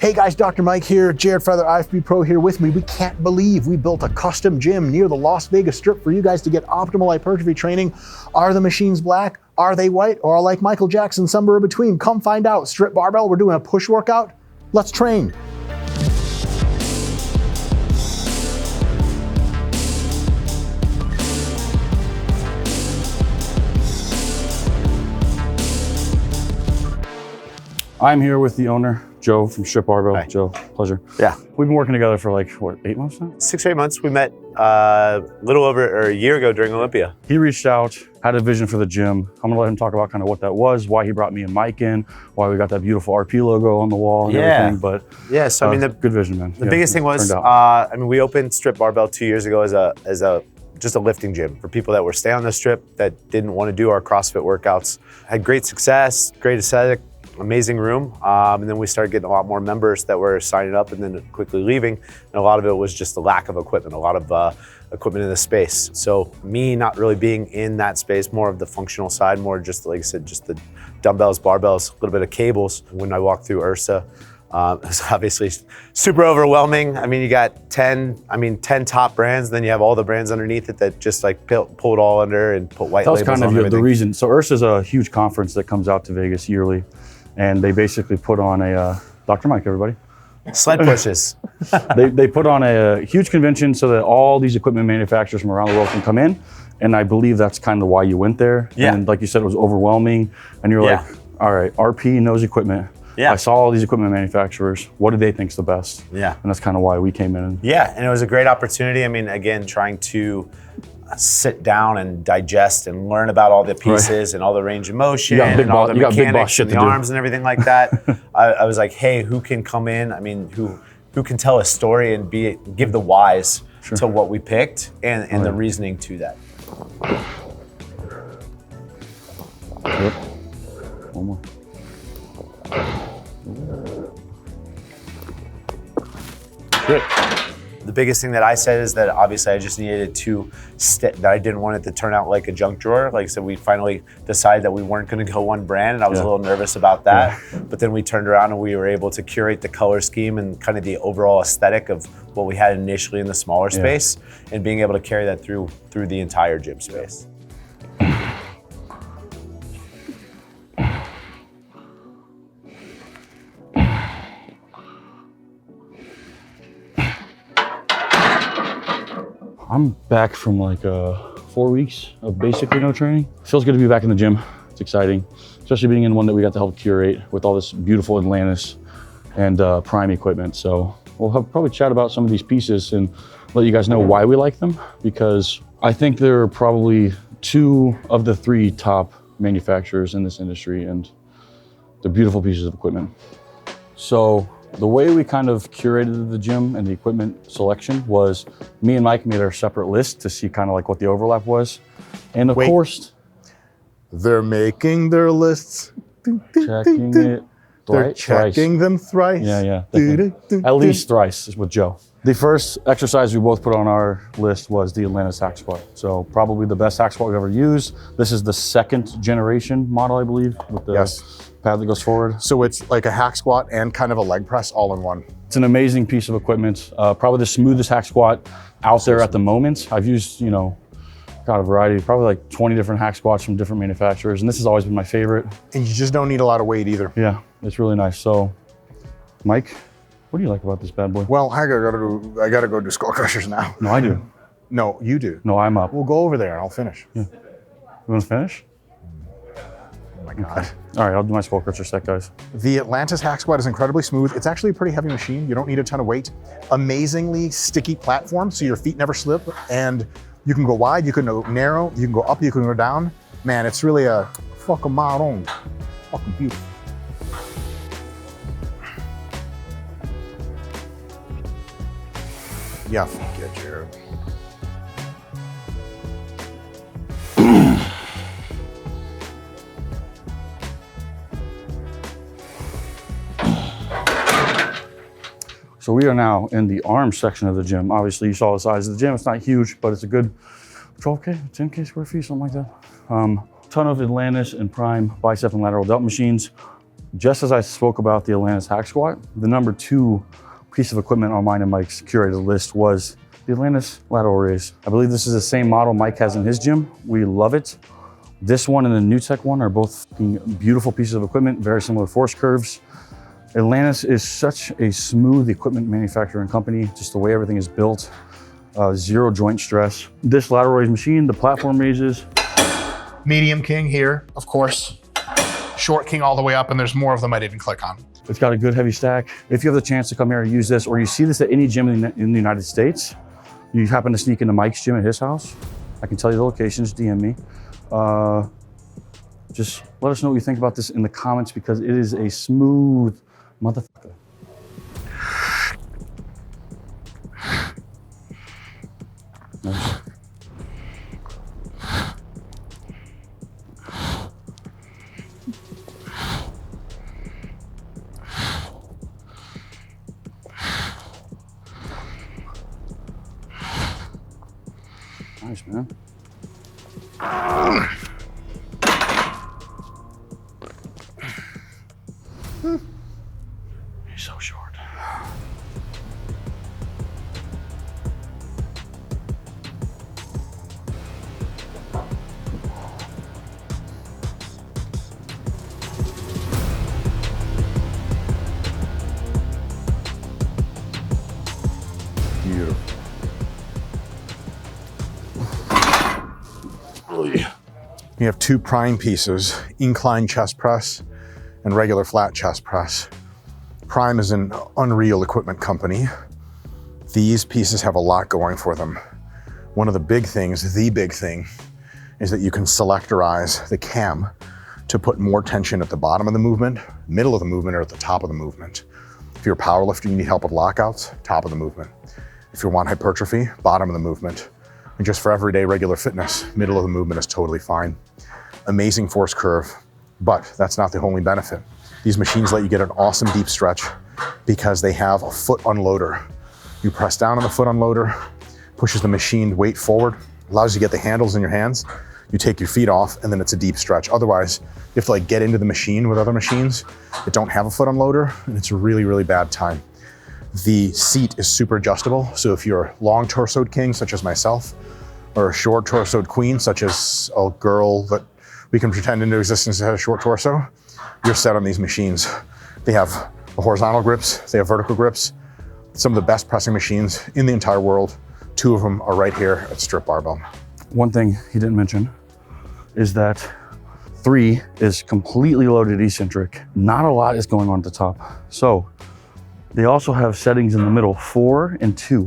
Hey guys, Dr. Mike here, Jared Feather, IFB Pro here with me. We can't believe we built a custom gym near the Las Vegas Strip for you guys to get optimal hypertrophy training. Are the machines black? Are they white? Or like Michael Jackson, somewhere in between? Come find out. Strip Barbell, we're doing a push workout. Let's train. I'm here with the owner, Joe from Strip Barbell. Hi. Joe, pleasure. Yeah. We've been working together for like, what, 8 months now? 6 or 8 months. We met a little over a year ago during Olympia. He reached out, had a vision for the gym. I'm gonna let him talk about kind of what that was, why he brought me and Mike in, why we got that beautiful RP logo on the wall and everything. But yeah, so I mean, the good vision, man. The biggest thing was, I mean, we opened Strip Barbell 2 years ago as just a lifting gym for people that were staying on the strip that didn't want to do our CrossFit workouts. Had great success, great aesthetic, amazing room, and then we started getting a lot more members that were signing up and then quickly leaving, and a lot of it was just the lack of equipment, a lot of equipment in the space. So me not really being in that space, more of the functional side, more just like I said, just the dumbbells, barbells, a little bit of cables. When I walked through Ursa, it's obviously super overwhelming. I mean, you got 10 top brands, then you have all the brands underneath it that just like pull it all under and put white labels on everything. That was kind of the reason. So Ursa is a huge conference that comes out to Vegas yearly. And they basically put on a, Dr. Mike, everybody. Sled pushes. they put on a huge convention so that all these equipment manufacturers from around the world can come in. And I believe that's kind of why you went there. Yeah. And like you said, it was overwhelming. And you're like, all right, RP knows equipment. Yeah. I saw all these equipment manufacturers. What do they think's the best? Yeah. And that's kind of why we came in. Yeah, and it was a great opportunity. I mean, again, trying to sit down and digest and learn about all the pieces and all the range of motion and all the mechanics and the arms and everything like that. I was like, hey, who can come in? I mean, who can tell a story and give the whys to what we picked and the reasoning to that. Yep. One more. Good. The biggest thing that I said is that obviously I just needed that I didn't want it to turn out like a junk drawer. Like I said, we finally decided that we weren't going to go one brand, and I was a little nervous about that. Yeah. But then we turned around and we were able to curate the color scheme and kind of the overall aesthetic of what we had initially in the smaller space, and being able to carry that through the entire gym space. I'm back from like 4 weeks of basically no training. Feels good to be back in the gym. It's exciting, especially being in one that we got to help curate with all this beautiful Atlantis and Prime equipment. So we'll probably chat about some of these pieces and let you guys know why we like them, because I think they're probably 2 of the 3 top manufacturers in this industry, and they're beautiful pieces of equipment. So the way we kind of curated the gym and the equipment selection was me and Mike made our separate list to see kind of like what the overlap was. And of course, they're making their lists. Checking it. They're checking them thrice. Yeah. At least thrice is with Joe. The first exercise we both put on our list was the Atlantis hack squat. So probably the best hack squat we've ever used. This is the 2nd generation model, I believe, with the pad that goes forward. So it's like a hack squat and kind of a leg press all in one. It's an amazing piece of equipment. Probably the smoothest hack squat out there at the moment. I've used, got a variety, probably like 20 different hack squats from different manufacturers, and this has always been my favorite. And you just don't need a lot of weight either. Yeah, it's really nice. So, Mike, what do you like about this bad boy? Well, I gotta go do skull crushers now. No, I do. No, you do. No, I'm up. We'll go over there and I'll finish. Yeah. You want to finish? Oh my God. Okay. All right, I'll do my skull crusher set, guys. The Atlantis hack squat is incredibly smooth. It's actually a pretty heavy machine. You don't need a ton of weight. Amazingly sticky platform, so your feet never slip. And you can go wide, you can go narrow, you can go up, you can go down. Man, it's really a fucking marron. Fucking beautiful. Yeah, forget Jared. So we are now in the arm section of the gym. Obviously, you saw the size of the gym. It's not huge, but it's a good 12K, 10K square feet, something like that. Ton of Atlantis and Prime bicep and lateral delt machines. just as I spoke about the Atlantis hack squat, the number 2 piece of equipment on mine and Mike's curated list was the Atlantis lateral raise. I believe this is the same model Mike has in his gym. We love it. This one and the New Tech one are both beautiful pieces of equipment, very similar force curves. Atlantis is such a smooth equipment manufacturing company, just the way everything is built, 0 joint stress. This lateral raise machine, the platform raises. Medium king here, of course. Short king all the way up, and there's more of them I didn't click on. It's got a good heavy stack. If you have the chance to come here and use this, or you see this at any gym in the United States, you happen to sneak into Mike's gym at his house, I can tell you the locations, DM me. Just let us know what you think about this in the comments, because it is a smooth motherfucker. Nice. Nice, man. He's so short. Beautiful. You have 2 prime pieces, incline chest press and regular flat chest press. Prime is an unreal equipment company. These pieces have a lot going for them. One of the big things, the big thing, is that you can selectorize the cam to put more tension at the bottom of the movement, middle of the movement, or at the top of the movement. If you're a powerlifter, you need help with lockouts, top of the movement. If you want hypertrophy, bottom of the movement. And just for everyday regular fitness, middle of the movement is totally fine. Amazing force curve, but that's not the only benefit. These machines let you get an awesome deep stretch because they have a foot unloader. You press down on the foot unloader, pushes the machine weight forward, allows you to get the handles in your hands. You take your feet off, and then it's a deep stretch. Otherwise, you have to get into the machine with other machines that don't have a foot unloader, and it's a really, really bad time. The seat is super adjustable, so if you're a long torsoed king, such as myself, or a short torsoed queen, such as a girl that we can pretend into existence that has a short torso, you're set on these machines. They have horizontal grips, they have vertical grips, some of the best pressing machines in the entire world. 2 of them are right here at Strip Barbell. One thing he didn't mention is that 3 is completely loaded eccentric. Not a lot is going on at the top. So they also have settings in the middle, 4 and 2.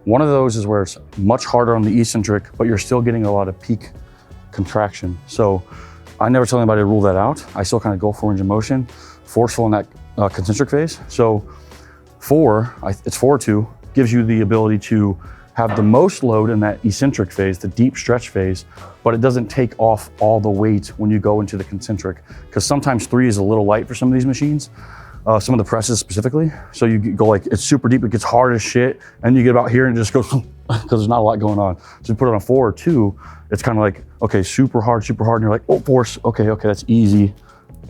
One of those is where it's much harder on the eccentric, but you're still getting a lot of peak contraction. So I never tell anybody to rule that out. I still kind of go for range of motion, forceful in that concentric phase. So 4, it's 4-2, gives you the ability to have the most load in that eccentric phase, the deep stretch phase, but it doesn't take off all the weight when you go into the concentric. Because sometimes 3 is a little light for some of these machines. Some of the presses specifically. So you go it's super deep, it gets hard as shit, and you get about here and it just goes, because there's not a lot going on. So you put it on 4 or 2, it's kind of okay, super hard, and you're oh, force, okay, that's easy.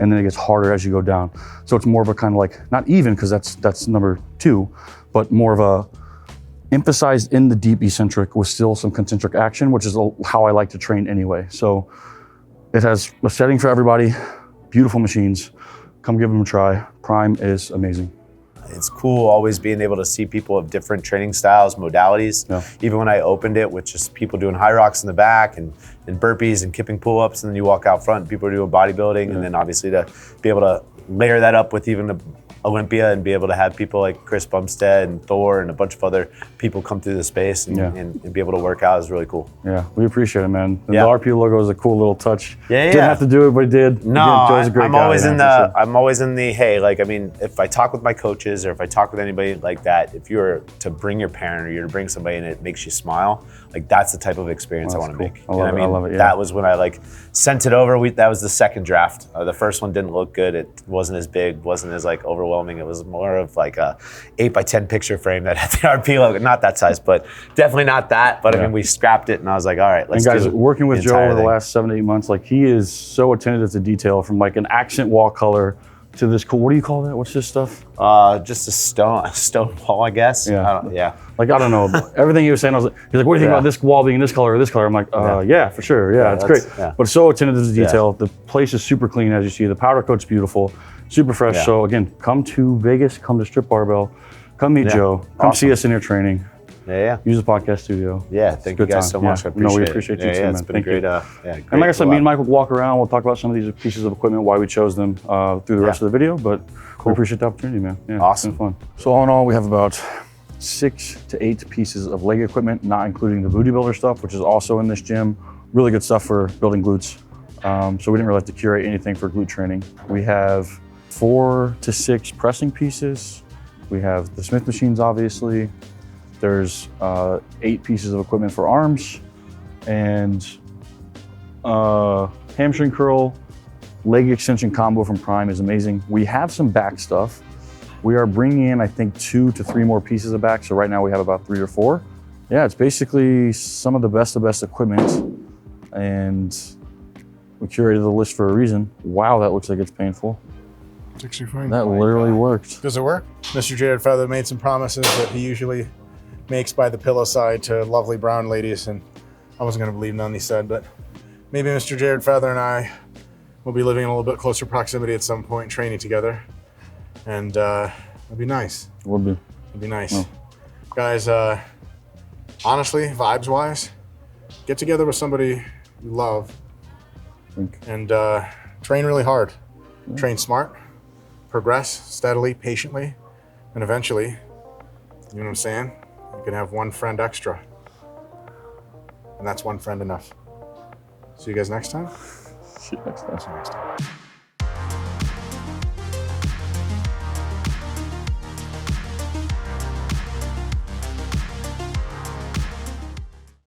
And then it gets harder as you go down. So it's more of a kind of not even, because that's number 2, but more of a emphasized in the deep eccentric with still some concentric action, which is how I like to train anyway. So it has a setting for everybody, beautiful machines. Come give them a try. Prime is amazing. It's cool always being able to see people of different training styles, modalities. Yeah. Even when I opened it with just people doing high rocks in the back and burpees and kipping pull-ups, and then you walk out front and people are doing bodybuilding, and then obviously to be able to layer that up with even the Olympia and be able to have people like Chris Bumstead and Thor and a bunch of other people come through the space and be able to work out is really cool. Yeah, we appreciate it, man. The RP logo is a cool little touch. Yeah. Didn't have to do it, but he did. No, I'm always in the, hey, if I talk with my coaches or if I talk with anybody like that, if you're to bring your parent or you're to bring somebody and it makes you smile, that's the type of experience I want to make. I love it, yeah. That was when I sent it over. That was the second draft. The first one didn't look good. It wasn't as big, wasn't as overwhelming. It was more of a 8x10 picture frame that had the RP logo. Not that size, but definitely not that. But I mean, we scrapped it and I was like, all right, let's do it. And guys, working with Joe over the last 7 to 8 months, he is so attentive to detail, from an accent wall color to this cool, what do you call that? What's this stuff? Just a stone wall, I guess. Yeah. Yeah. Like, I don't know. Everything he was saying, I was like, he's like, what do you think about this wall being this color or this color? I'm like, yeah, for sure. Yeah, it's great. Yeah. But it's so attentive to detail. The place is super clean, as you see. The powder coat's beautiful, super fresh. Yeah. So again, come to Vegas, come to Strip Barbell, come meet Joe, come see us in your training. Yeah. Use the podcast studio. Yeah. Thank you guys so much. I appreciate it. No, we appreciate you too, man. It's been a great, great and like I said, me and Mike will walk around. We'll talk about some of these pieces of equipment, why we chose them through the rest of the video. But we appreciate the opportunity, man. Yeah, awesome. It's been fun. So all in all, we have about 6 to 8 pieces of leg equipment, not including the booty builder stuff, which is also in this gym. Really good stuff for building glutes. So we didn't really have to curate anything for glute training. We have 4 to 6 pressing pieces. We have the Smith machines, obviously. There's 8 pieces of equipment for arms and hamstring curl, leg extension combo from Prime is amazing. We have some back stuff. We are bringing in, I think, 2 to 3 more pieces of back. So right now we have about 3 or 4. Yeah, it's basically some of the best equipment. And we curated the list for a reason. Wow, that looks like it's painful. It's actually fine. That literally worked. Does it work? Mr. Jared Feather made some promises that he usually makes by the pillow side to lovely brown ladies, and I wasn't going to believe none he said, but maybe Mr. Jared Feather and I will be living in a little bit closer proximity at some point, training together, and it'd be nice. It would be. It'd be nice. Guys, honestly, vibes-wise, get together with somebody you love and train really hard. Train smart, progress steadily, patiently, and eventually, you know what I'm saying? You can have one friend extra. And that's one friend enough. See you guys next time. See you next time. See you next time.